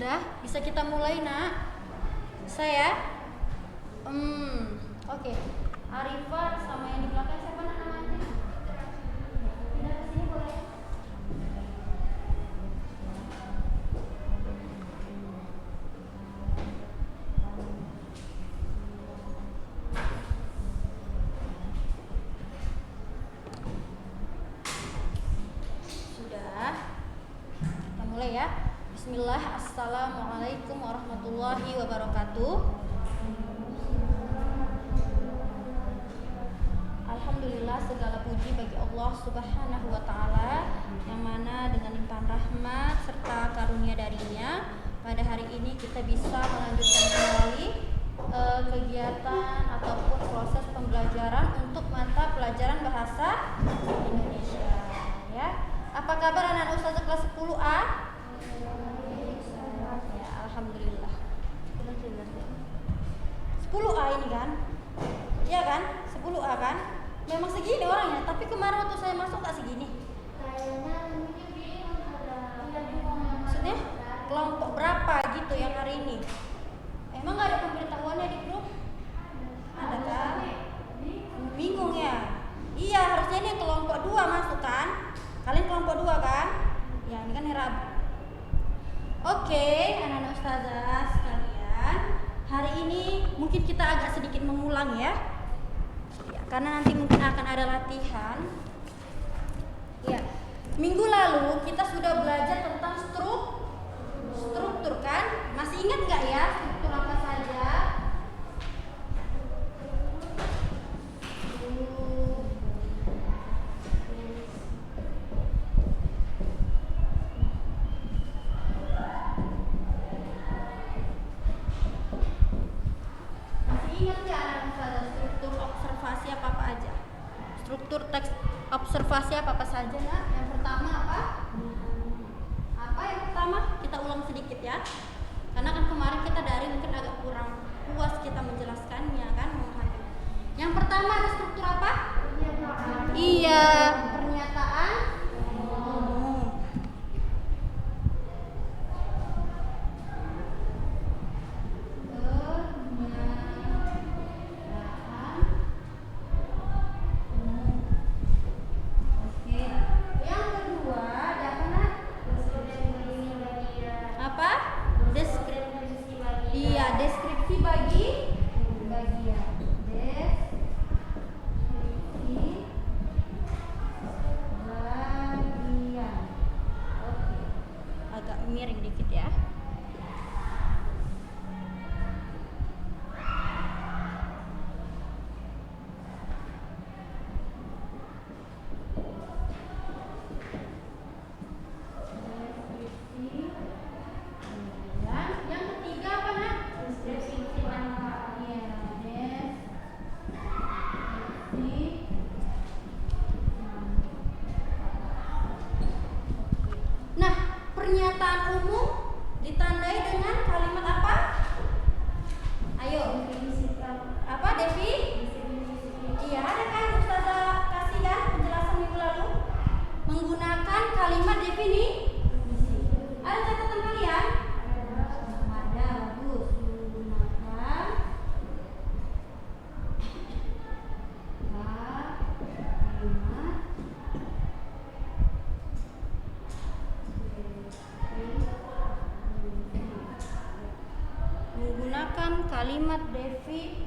Sudah, bisa kita mulai, Nak? Saya? Oke. Arifat sama yang di belakang siapa nak namanya? Pindah ke sini boleh? Sudah. Kita mulai ya. Bismillah. Assalamualaikum warahmatullahi wabarakatuh. Alhamdulillah, segala puji bagi Allah Subhanahu wa taala yang mana dengan limpahan rahmat serta karunia darinya pada hari ini kita bisa melanjutkan kembali kegiatan ataupun proses pembelajaran untuk mata pelajaran bahasa Indonesia ya. Apa kabar anak-anak ustazah kelas 10A? Ya, alhamdulillah. 10A ini kan? Iya kan? 10A kan? Memang segini orangnya, tapi kemarin waktu saya masuk tak segini. Maksudnya kelompok berapa gitu yang hari ini? Emang gak ada pemberitahuannya di grup? Ada kan? Bingung ya? Iya, harusnya ini kelompok 2 masuk kan? Kalian kelompok 2 kan? Ya, ini kan hari Rabu. Oke, anak-anak ustazah sekalian, hari ini mungkin kita agak sedikit mengulang ya, karena nanti mungkin akan ada latihan. Ya, minggu lalu kita sudah belajar tentang struktur kan? Masih ingat nggak ya struktur apa saja? Struktur teks observasi apa saja, Nak? Yang pertama apa? Apa yang pertama? Kita ulang sedikit ya. Karena kan kemarin kita dari mungkin agak kurang puas kita menjelaskannya kan, memahami. Yang pertama ada struktur apa? Pernyataan. Iya, pernyataan umum. Miring dikit ya. Yang ketiga apa, Nak? Deskripsi manfaat. Ya, deskripsi. Nah, pernyataan umum ditandai dengan kalimat apa? Ayo. Apa, Devi? Iya, ada kan Ustazah kasih kan penjelasan minggu lalu? Menggunakan kalimat definisi. Ada catatan kalian? Ada, bagus. Menggunakan kalimat definisi.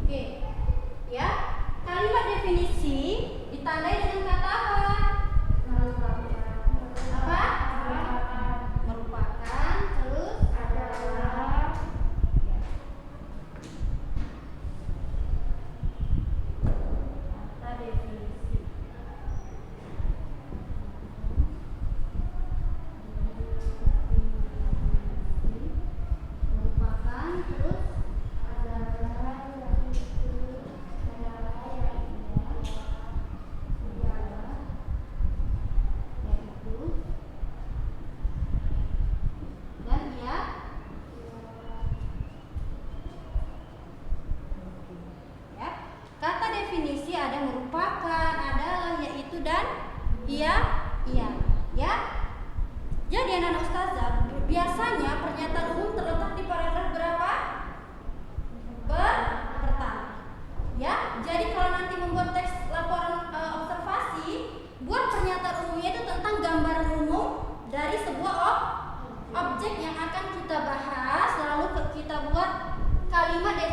Oke. Ya, kalimat definisi ditandai dengan kata apa? Apa? Merupakan, terus adalah. Iya, iya, ya. Jadi anak ustazah, biasanya pernyataan umum terletak di paragraf berapa? Pertama. Ya, jadi kalau nanti membuat teks laporan observasi, buat pernyataan umumnya itu tentang gambaran umum dari sebuah objek yang akan kita bahas, lalu kita buat kalimat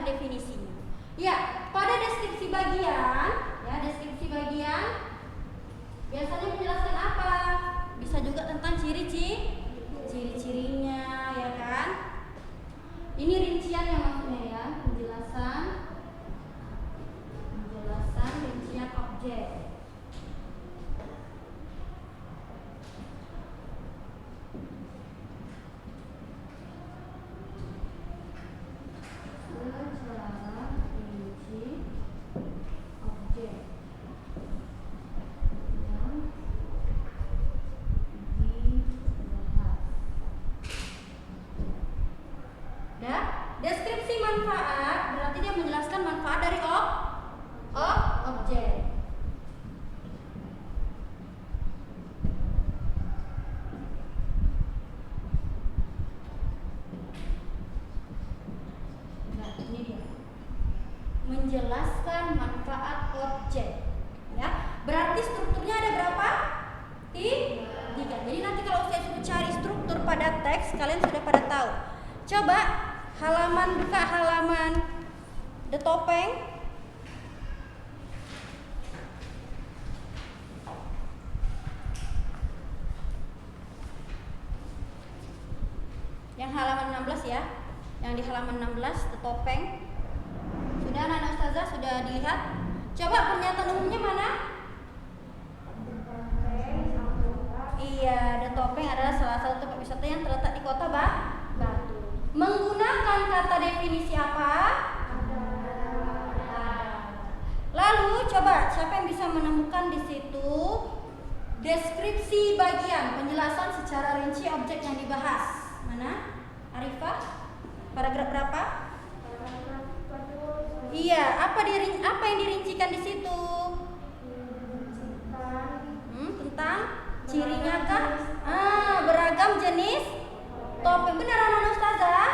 definisinya. Ya, pada deskripsi bagian, biasanya menjelaskan apa? Bisa juga tentang ciri-cirinya, ya kan? Ini rinciannya maksudnya ya, penjelasan rincian objek. Deskripsi manfaat berarti dia menjelaskan manfaat dari objek. Nah, ini dia. Menjelaskan manfaat objek. Ya, berarti strukturnya ada berapa? 3. Jadi nanti kalau saya suruh cari struktur pada teks, kalian sudah pada tahu. Coba buka halaman The Topeng. Yang halaman 16 ya. Yang di halaman 16 The Topeng. Sudah anak ustazah sudah dilihat? Coba pernyataan umumnya mana? Iya, The Topeng adalah salah satu tempat wisata yang terletak di kota Batu. Menggunakan kata definisi apa? Lalu coba siapa yang bisa menemukan di situ deskripsi bagian penjelasan secara rinci objek yang dibahas? Mana? Arifah? Paragraf berapa? Iya, apa yang dirincikan di situ? Tentang cirinya kah? Beragam jenis topeng. Benar anak ustazah?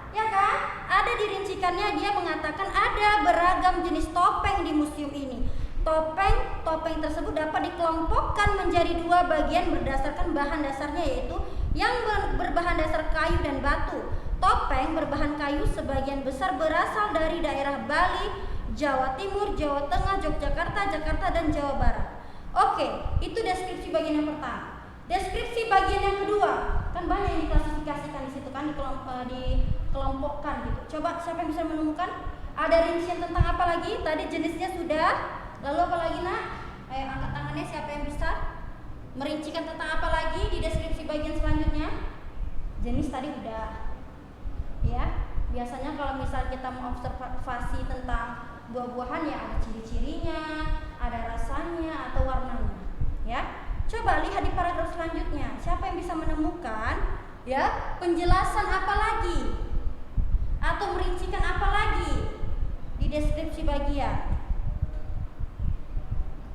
Ya kan? Ada dirincikannya, dia mengatakan ada beragam jenis topeng di museum ini. Topeng tersebut dapat dikelompokkan menjadi 2 bagian berdasarkan bahan dasarnya, yaitu yang berbahan dasar kayu dan batu. Topeng berbahan kayu sebagian besar berasal dari daerah Bali, Jawa Timur, Jawa Tengah, Yogyakarta, Jakarta, dan Jawa Barat. Oke, itu deskripsi bagian yang pertama. Deskripsi bagian yang kedua, kan banyak yang diklasifikasikan di situ kan, dikelompokkan gitu. Coba siapa yang bisa menemukan? Ada rincian tentang apa lagi? Tadi jenisnya sudah. Lalu apa lagi nak? Ayo angkat tangannya siapa yang bisa merincikan tentang apa lagi di deskripsi bagian selanjutnya? Jenis tadi udah. Ya, biasanya kalau misal kita mau observasi tentang buah-buahan ya ada ciri-cirinya, ada rasanya atau warnanya. Ya. Coba lihat di paragraf selanjutnya. Siapa yang bisa menemukan ya penjelasan apa lagi atau merincikan apa lagi di deskripsi bagian?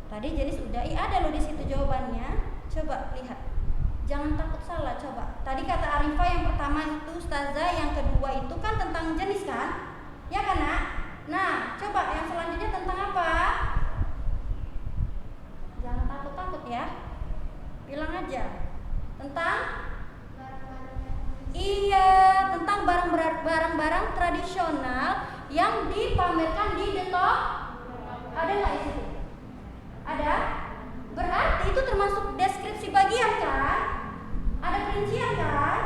Tadi jadi sudah ada loh di situ jawabannya. Coba lihat. Jangan takut salah, coba. Tadi kata Arifah yang pertama itu ustazah, yang kedua itu kan tentang jenis kan? Ya kan nak? Nah, coba yang selanjutnya tentang apa? Jangan takut-takut ya. Bilang aja. Tentang? Iya, tentang barang-barang tradisional yang dipamerkan di The Topeng. Ada nggak di situ? Ada? Berarti itu termasuk deskripsi bagian kan? Ada perincian kan?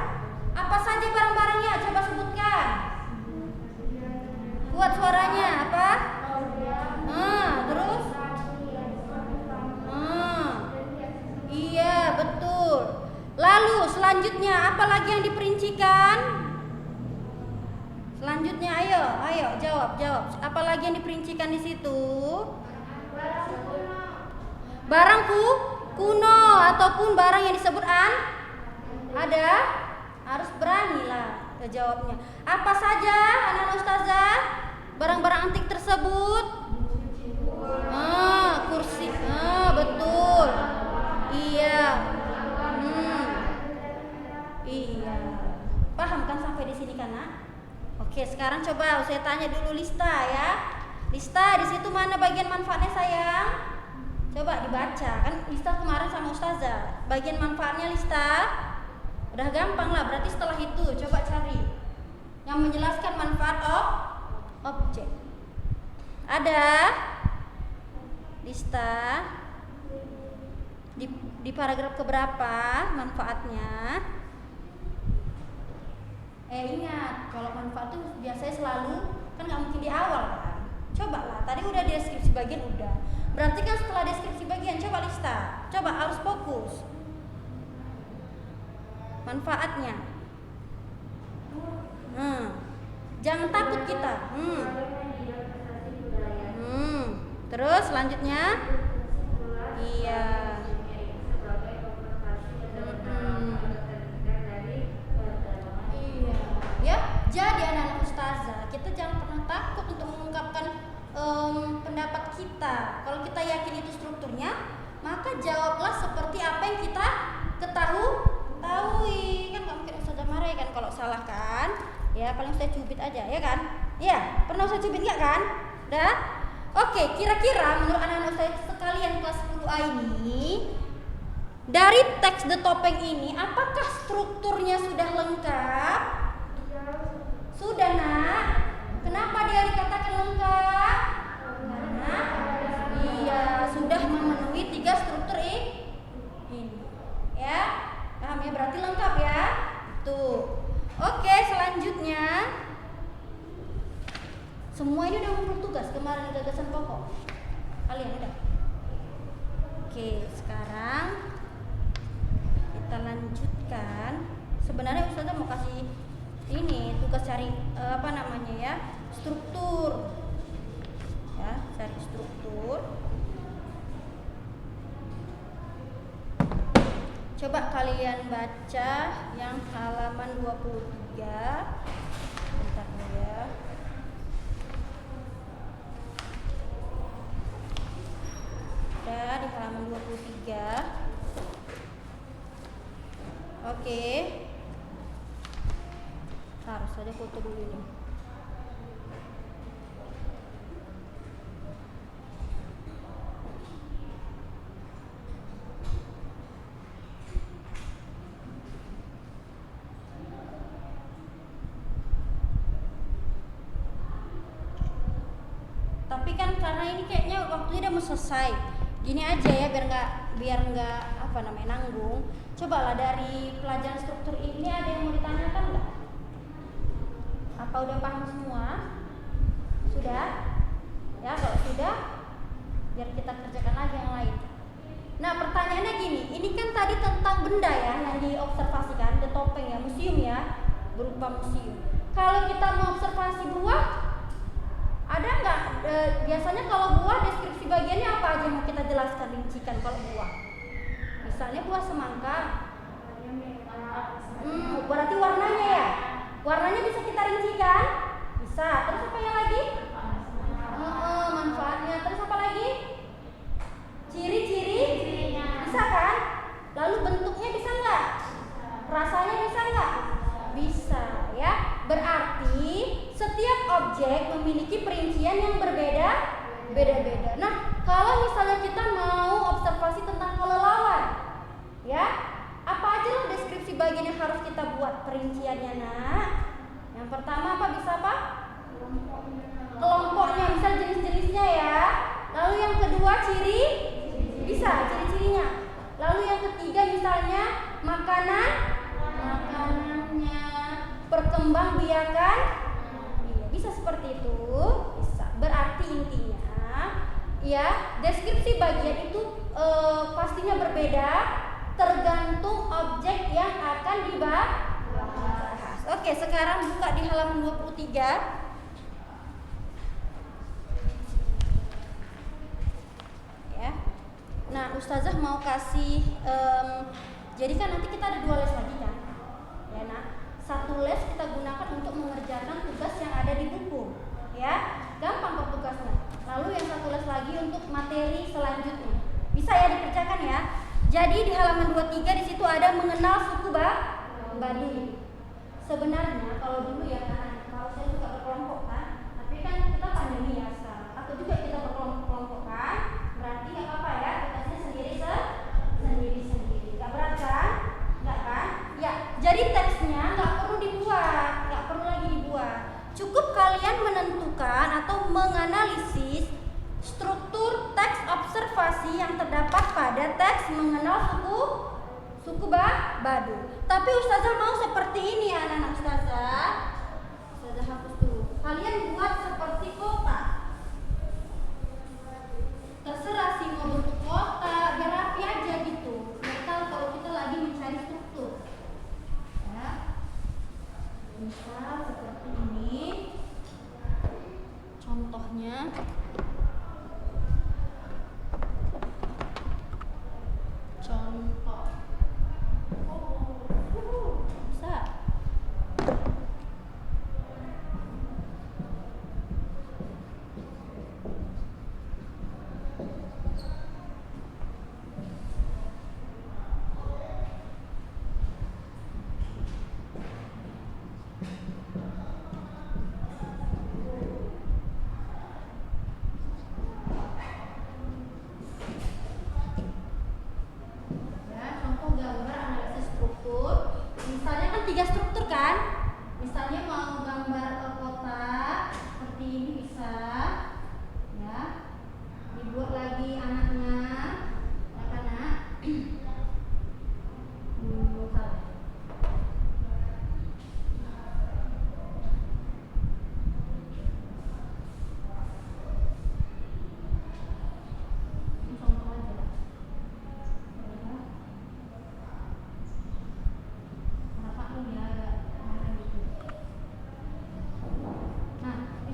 Apa saja barang-barangnya? Coba sebutkan. Buat suaranya apa? Terus? Iya, betul. Lalu selanjutnya apa lagi yang diperincikan? Selanjutnya ayo jawab. Apa lagi yang diperincikan di situ? Barang kuno ataupun barang yang disebut ada, harus berani lah jawabnya. Apa saja anak ustazah barang-barang antik tersebut? Kursi, betul. coba saya tanya dulu Lista ya. Lista, di situ mana bagian manfaatnya sayang? Coba dibaca, kan Lista kemarin sama Ustazah. Bagian manfaatnya Lista? Udah gampang lah, berarti setelah itu coba cari yang menjelaskan manfaat objek. Ada Lista di paragraf keberapa manfaatnya? Ingat, kalau manfaat itu biasanya selalu kan nggak mungkin di awal kan. Coba lah, tadi udah deskripsi bagian udah. Berarti kan setelah deskripsi bagian coba Lista, coba harus fokus. Manfaatnya. Jangan takut kita. Terus selanjutnya? Iya. Ya, jadi anak-anak ustazah, kita jangan pernah takut untuk mengungkapkan pendapat kita. Kalau kita yakin itu strukturnya, maka jawablah seperti apa yang kita ketahui. Kan nggak mungkin ustazah marah kan kalau salah kan? Ya paling saya cubit aja, ya kan? Ya, pernah saya cubit nggak kan? Dah? Oke, kira-kira menurut anak-anak saya sekalian kelas 10A ini, dari teks The Topeng ini, apakah strukturnya sudah lengkap? Sudah nak? Kenapa dia dikatakan lengkap? Karena iya sudah memenuhi 3 struktur ini. Ya, paham ya? Berarti lengkap ya? Tuh. Oke, selanjutnya semua ini udah ngumpul tugas kemarin gagasan pokok. Kalian udah? Oke, sekarang kita lanjutkan. Sebenarnya Ustazah mau kasih ini tugas cari struktur. Ya, cari struktur. Coba kalian baca yang halaman 23. Bentar ya. Udah di halaman 23. Oke. Harus saja foto dulu ini. Tapi kan karena ini kayaknya waktunya udah mau selesai. Gini aja ya biar nggak nanggung. Cobalah dari pelajaran struktur ini ada yang mau ditanyakan nggak? Apa udah paham semua? Sudah? Ya kalau sudah, biar kita kerjakan lagi yang lain. Nah pertanyaannya gini, ini kan tadi tentang benda ya yang diobservasikan, The Topeng ya, museum ya, berupa museum. Kalau kita mau observasi buah, ada nggak? Biasanya kalau buah deskripsi bagiannya apa aja mau kita jelaskan, rincikan kalau buah? Misalnya buah semangka. Berarti warnanya ya? Warnanya bisa kita rincikan? Bisa. Terus apa yang lagi? Manfaatnya. Terus apa lagi? Ciri-cirinya. Bisa kan? Lalu bentuknya bisa nggak? Rasanya bisa nggak? Bisa ya. Berarti setiap objek memiliki perincian yang beda-beda. Nah, kalau misalnya kita mau observasi tentang kelelawar, ya, apa aja loh deskripsi bagian yang harus kita buat perinciannya, nak? Yang pertama apa bisa apa? Kelompoknya, misal jenis-jenisnya ya. Lalu yang kedua bisa ciri-cirinya. Lalu yang ketiga misalnya makanannya, perkembangbiakan. Iya, bisa seperti itu. Bisa. Berarti intinya ya, deskripsi bagian itu pastinya berbeda tergantung objek yang akan dibahas. Oke, sekarang buka di halaman 23. Ya. Nah, Ustazah mau kasih jadi kan nanti kita ada 2 les lagi kan? Ya, nah. 1 les kita gunakan untuk mengerjakan tugas yang ada di buku. Ya. Gampang kok tugasnya. Lalu yang 1 les lagi untuk materi selanjutnya. Bisa ya dikerjakan ya. Jadi di halaman 23 di situ ada mengenal suku Baduy. Sebenarnya kalau dulu ya kan, kalau saya suka berkelompok kan. teks mengenal suku Badu. Tapi ustazah mau seperti ini ya anak-anak ustazah. Ustazah hapus dulu. Kalian buat seperti kotak. Terserah sih mau bentuk kotak, biar rapi aja gitu. Misal kalau kita lagi mencari struktur. Ya. Misal seperti ini. Contohnya. Contoh. Bisa. Tiga struktur kan, misalnya mau gambar kotak seperti ini bisa, ya, dibuat lagi anaknya, anak-anak.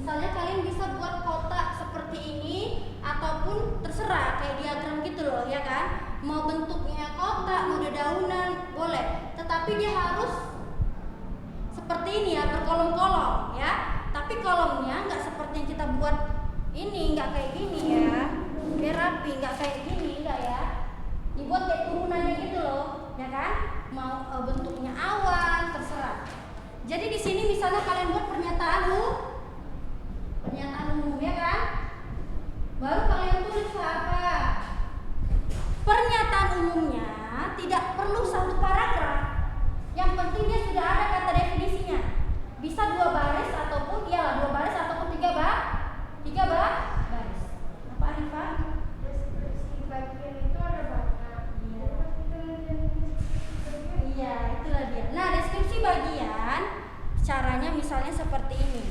Misalnya kalian bisa buat kotak seperti ini ataupun terserah kayak diagram gitu loh ya kan. Mau bentuknya kotak, mau dedaunan, boleh. Tetapi dia harus seperti ini ya, berkolom-kolom ya. Tapi kolomnya nggak seperti yang kita buat ini, nggak kayak gini ya. Biar rapi, nggak kayak gini, nggak ya. Dibuat kayak turunannya gitu loh, ya kan. Mau bentuknya awan, terserah. Jadi di sini misalnya kalian buat pernyataan umum ya kan? Baru kalian tulis apa? Pernyataan umumnya tidak perlu satu paragraf. Yang penting dia sudah ada kata definisinya. Bisa 2 baris ataupun 2 baris ataupun 3 baris. Apa Arifah? Deskripsi bagian itu ada banyak. Iya, itulah dia. Nah, deskripsi bagian caranya misalnya seperti ini.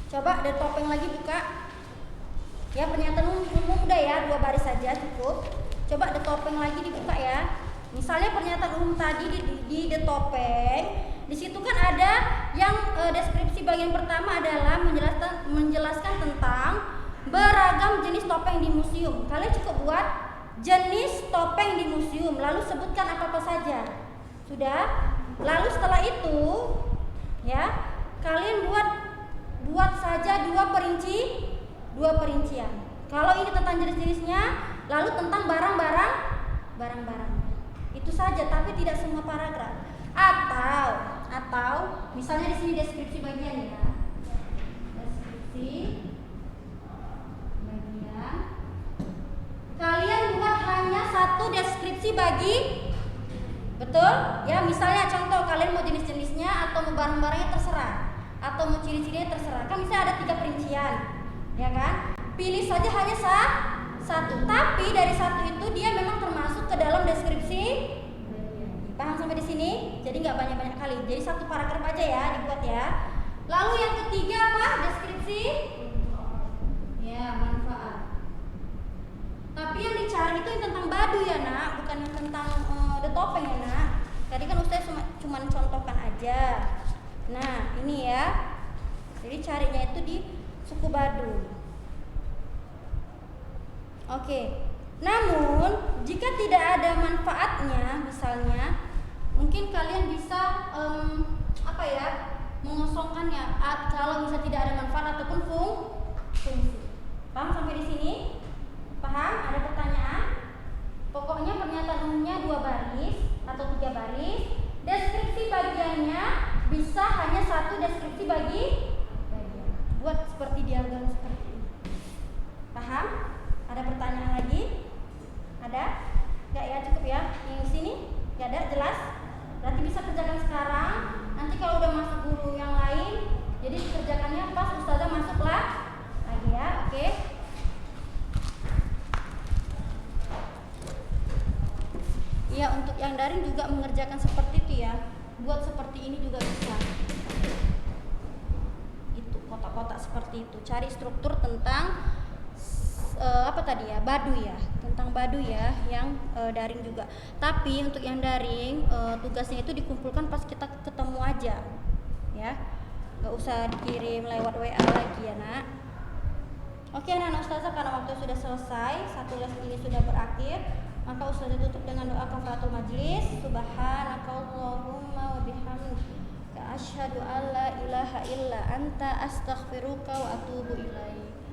Coba ada topeng lagi buka. Ya, pernyataan umum udah ya, 2 baris saja cukup. Coba ada topeng lagi dibuka ya. Misalnya pernyataan umum tadi di the topeng, di situ kan ada yang deskripsi bagian pertama adalah menjelaskan tentang beragam jenis topeng di museum. Kalian cukup buat jenis topeng di museum, lalu sebutkan apa-apa saja. Sudah? Lalu setelah itu ya, kalian buat saja 2 perincian. Kalau ini tentang jenis-jenisnya, lalu tentang barang-barang. Itu saja, tapi tidak semua paragraf. Atau misalnya di sini deskripsi bagian ya. Deskripsi bagian. Kalian buat hanya 1 deskripsi bagi, betul? Ya, misalnya contoh kalian mau jenis-jenisnya atau mau barang-barangnya terserah. Atau mau ciri-cirinya terserah. Kan misalnya ada 3 perincian, ya kan? Pilih saja hanya 1. Tapi dari 1 itu dia memang termasuk ke dalam deskripsi. Paham sampai di sini? Jadi nggak banyak-banyak kali. Jadi 1 paragraf aja ya dibuat ya. Lalu yang ketiga apa? Deskripsi. Ya, manfaat. Tapi yang dicari itu yang tentang Badu ya nak, bukan yang tentang the topeng ya nak. Tadi kan Ustaz cuma contohkan aja. Nah, ini ya. Jadi carinya itu di suku Badu. Oke. Namun, jika tidak ada manfaatnya, misalnya, mungkin kalian bisa mengosongkannya. Kalau bisa tidak ada manfaat ataupun fungsi. Paham sampai di sini? Paham? Ada pertanyaan? Pokoknya pernyataan umumnya 2 baris atau 3 baris. Deskripsi bagiannya bisa hanya 1 deskripsi bagian. Buat seperti diagram seperti ini. Paham? Ada pertanyaan lagi? Ada? Enggak ya, cukup ya. Yang di sini enggak ada, jelas? Berarti bisa kerjakan sekarang. Nanti kalau udah masuk guru yang lain, jadi dikerjakannya pas ustazah masuklah lagi ya, oke? Ya, untuk yang daring juga mengerjakan seperti itu ya. Buat seperti ini juga bisa. Itu kotak-kotak seperti itu. Cari struktur tentang apa tadi ya, badu ya, tentang badu ya, yang daring juga. Tapi untuk yang daring tugasnya itu dikumpulkan pas kita ketemu aja ya, nggak usah dikirim lewat WA lagi ya nak. Oke anak-anak ustazah, karena waktu sudah selesai, satu les ini sudah berakhir, maka ustazah tutup dengan doa kafaratul majlis. Subhanakallahumma wa bihamdika asyhadu an la ilaha illa anta astaghfiruka wa atubu ilaik.